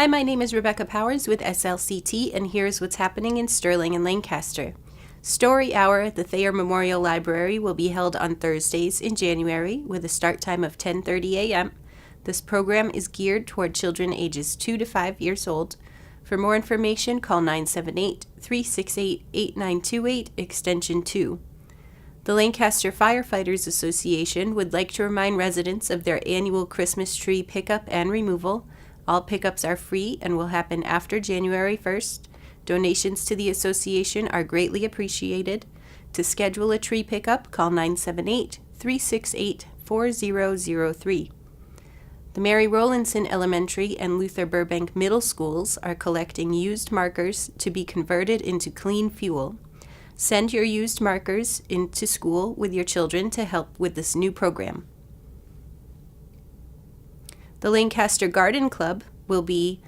Hi, my name is Rebecca Powers with SLCT, and here's what's happening in Sterling and Lancaster. Story Hour at the Thayer Memorial Library will be held on Thursdays in January with a start time of 10:30 a.m. This program is geared toward children ages 2 to 5 years old. For more information, call 978-368-8928, extension 2. The Lancaster Firefighters Association would like to remind residents of their annual Christmas tree pickup and removal. All pickups are free and will happen after January 1st. Donations to the association are greatly appreciated. To schedule a tree pickup, call 978-368-4003. The Mary Rowlandson Elementary and Luther Burbank Middle Schools are collecting used markers to be converted into clean fuel. Send your used markers into school with your children to help with this new program. The Lancaster Garden Club will be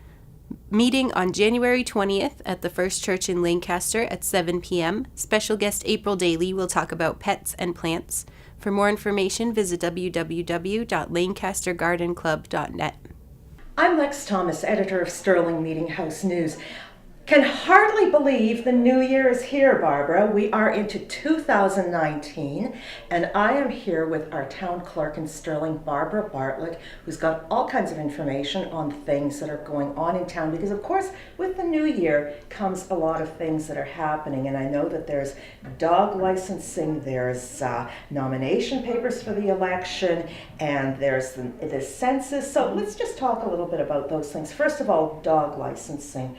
meeting on January 20th at the First Church in Lancaster at 7 p.m. Special guest April Daly will talk about pets and plants. For more information, visit www.lancastergardenclub.net. I'm Lex Thomas, editor of Sterling Meeting House News. Can hardly believe the new year is here, Barbara. We are into 2019, and I am here with our town clerk in Sterling, Barbara Bartlett, who's got all kinds of information on things that are going on in town, because of course with the new year comes a lot of things that are happening, and I know that there's dog licensing, there's nomination papers for the election, and there's the census. So let's just talk a little bit about those things. First of all, dog licensing.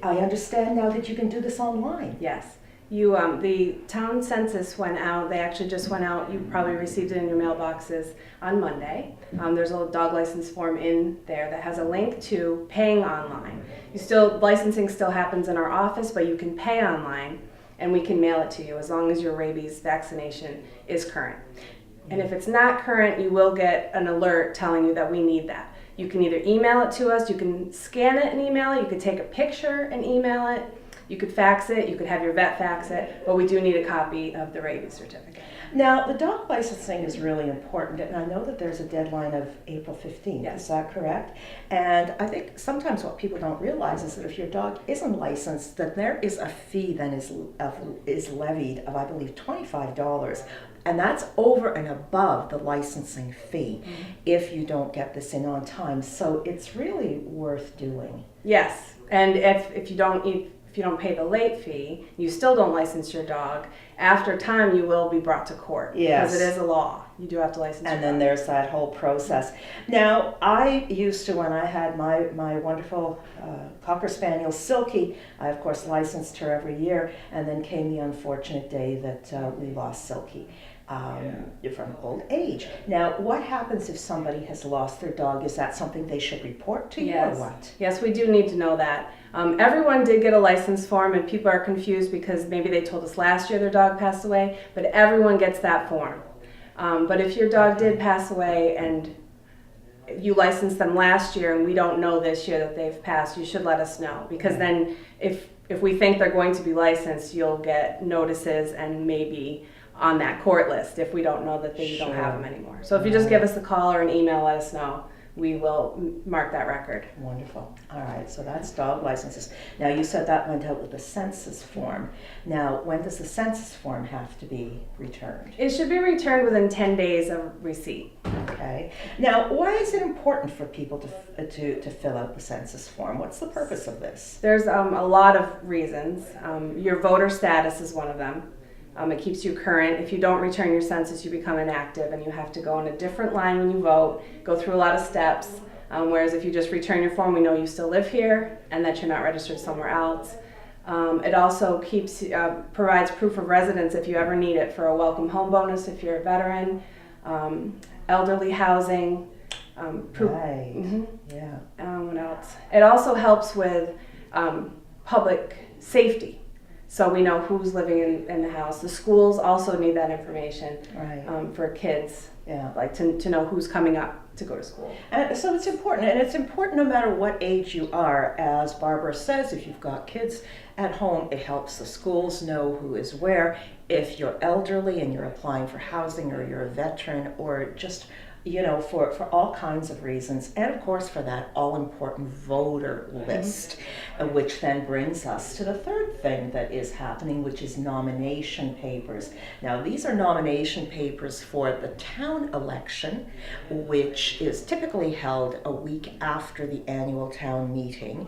I understand now that you can do this online. Yes. The town census went out. They actually just went out. You probably received it in your mailboxes on Monday. There's a dog license form in there that has a link to paying online. Licensing still happens in our office, but you can pay online and we can mail it to you as long as your rabies vaccination is current. And if it's not current, you will get an alert telling you that we need that. You can either email it to us, you can scan it and email it, you could take a picture and email it, you could fax it, you could have your vet fax it, but we do need a copy of the rabies certificate. Now, the dog licensing is really important, and I know that there's a deadline of April 15th, Yes. Is that correct? And I think sometimes what people don't realize is that if your dog isn't licensed, that there is a fee that is levied of, I believe, $25. And that's over and above the licensing fee if you don't get this in on time. So it's really worth doing. Yes, and if you don't pay the late fee, you still don't license your dog, after time you will be brought to court. Yes. Because it is a law. You do have to license your And then dog. there's that whole process. Now, I used to, when I had my wonderful Cocker Spaniel, Silky, I of course licensed her every year, and then came the unfortunate day that we lost Silky. From old age. Now, what happens if somebody has lost their dog? Is that something they should report to you or what? Yes, we do need to know that. Everyone did get a license form, and people are confused because maybe they told us last year their dog passed away, but everyone gets that form. But if your dog did pass away and you licensed them last year and we don't know this year that they've passed, you should let us know, because then if we think they're going to be licensed, you'll get notices and maybe on that court list if we don't know that they don't have them anymore. So if you just give us a call or an email, let us know. We will mark that record. Wonderful. All right, so that's dog licenses. Now, you said that went out with the census form. Now, when does the census form have to be returned? It should be returned within 10 days of receipt. Okay. Now, why is it important for people to fill out the census form? What's the purpose of this? There's a lot of reasons. Your voter status is one of them. It keeps you current. If you don't return your census, you become inactive and you have to go in a different line when you vote, go through a lot of steps. Whereas if you just return your form, we know you still live here and that you're not registered somewhere else. It also provides proof of residence if you ever need it for a welcome home bonus if you're a veteran, elderly housing. Right. Mm-hmm. Yeah. What else? It also helps with public safety. So we know who's living in the house. The schools also need that information for kids, like to know who's coming up to go to school. And so it's important, and it's important no matter what age you are. As Barbara says, if you've got kids at home, it helps the schools know who is where. If you're elderly and you're applying for housing, or you're a veteran, or just for all kinds of reasons. And of course, for that all important voter list, which then brings us to the third thing that is happening, which is nomination papers. Now, these are nomination papers for the town election, which is typically held a week after the annual town meeting,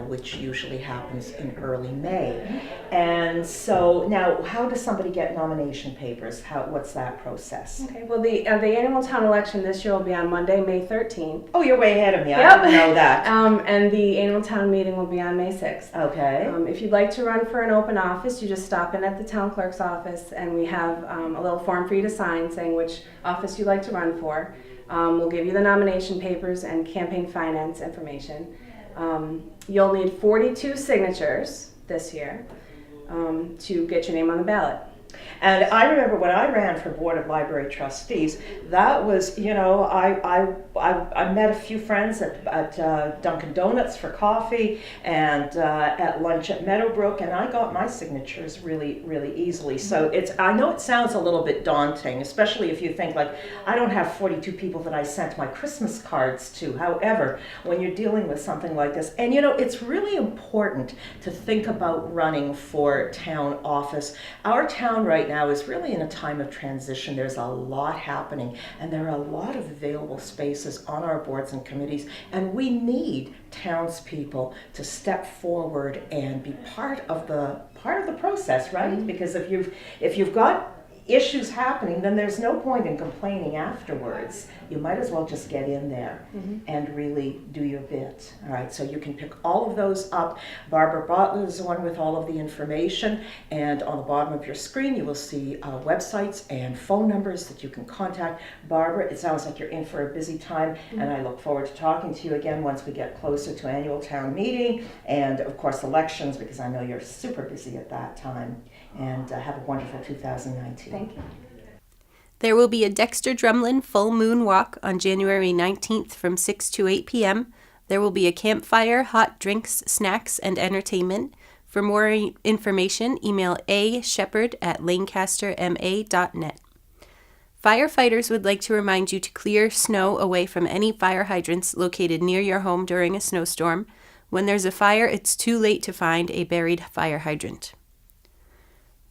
which usually happens in early May. And so now, how does somebody get nomination papers? What's that process? Okay, well, the annual town election this year will be on Monday, May 13th. Oh, you're way ahead of me. Yep. I didn't know that. And the annual town meeting will be on May 6th. Okay. If you'd like to run for an open office, you just stop in at the town clerk's office, and we have a little form for you to sign saying which office you'd like to run for. We'll give you the nomination papers and campaign finance information. You'll need 42 signatures this year to get your name on the ballot. And I remember when I ran for Board of Library Trustees, that was, I met a few friends at Dunkin' Donuts for coffee and at lunch at Meadowbrook, and I got my signatures really, really easily. So I know it sounds a little bit daunting, especially if you think like, I don't have 42 people that I sent my Christmas cards to. However, when you're dealing with something like this, and it's really important to think about running for town office. Our town right now is really in a time of transition. There's a lot happening, and there are a lot of available spaces on our boards and committees, and we need townspeople to step forward and be part of the process, right? Because if you've got issues happening, then there's no point in complaining afterwards. You might as well just get in there and really do your bit. All right, so you can pick all of those up. Barbara Botler is the one with all of the information, and on the bottom of your screen you will see websites and phone numbers that you can contact Barbara. It sounds like you're in for a busy time, and I look forward to talking to you again once we get closer to annual town meeting and of course elections, because I know you're super busy at that time. And have a wonderful 2019. Thank you. There will be a Dexter Drumlin full moon walk on January 19th from 6 to 8 p.m. There will be a campfire, hot drinks, snacks, and entertainment. For more information, email ashepard@lancasterma.net. Firefighters would like to remind you to clear snow away from any fire hydrants located near your home during a snowstorm. When there's a fire, it's too late to find a buried fire hydrant.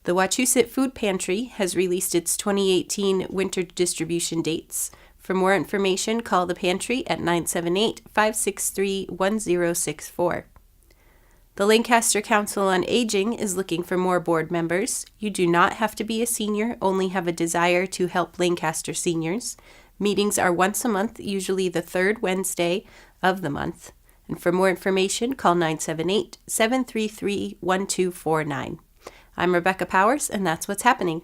The Wachusett Food Pantry has released its 2018 winter distribution dates. For more information, call the pantry at 978-563-1064. The Lancaster Council on Aging is looking for more board members. You do not have to be a senior, only have a desire to help Lancaster seniors. Meetings are once a month, usually the third Wednesday of the month. And for more information, call 978-733-1249. I'm Rebecca Powers, and that's what's happening.